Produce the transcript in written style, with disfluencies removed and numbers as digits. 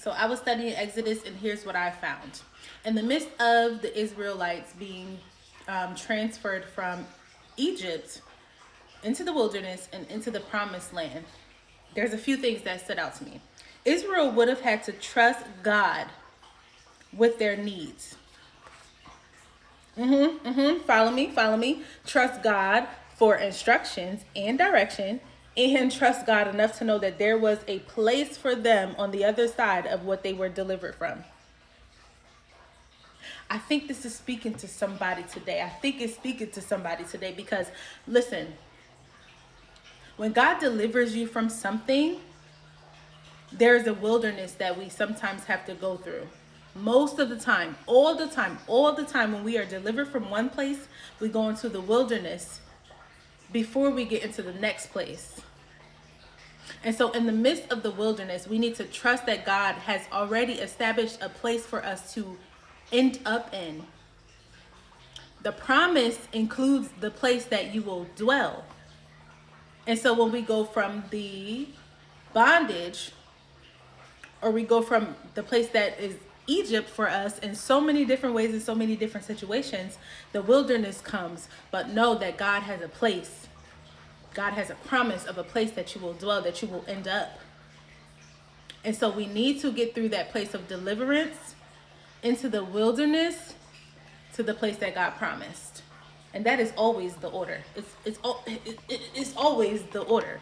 So I was studying Exodus, and here's what I found. In the midst of the Israelites being transferred from Egypt into the wilderness and into the promised land, there's a few things that stood out to me. Israel would have had to trust God with their needs. Follow me, follow me. Trust God for instructions and direction, and trust God enough to know that there was a place for them on the other side of what they were delivered from. I think this is speaking to somebody today. I think it's speaking to somebody today because, listen, when God delivers you from something, there's a wilderness that we sometimes have to go through. Most of the time, all the time, when we are delivered from one place, we go into the wilderness before we get into the next place. And so in the midst of the wilderness, we need to trust that God has already established a place for us to end up in. The promise includes the place that you will dwell. And so when we go from the bondage, or we go from the place that is Egypt for us in so many different ways, in so many different situations, the wilderness comes. But know that God has a place. God has a promise of a place that you will dwell, that you will end up. And so we need to get through that place of deliverance into the wilderness to the place that God promised. And that is always the order. It's always the order.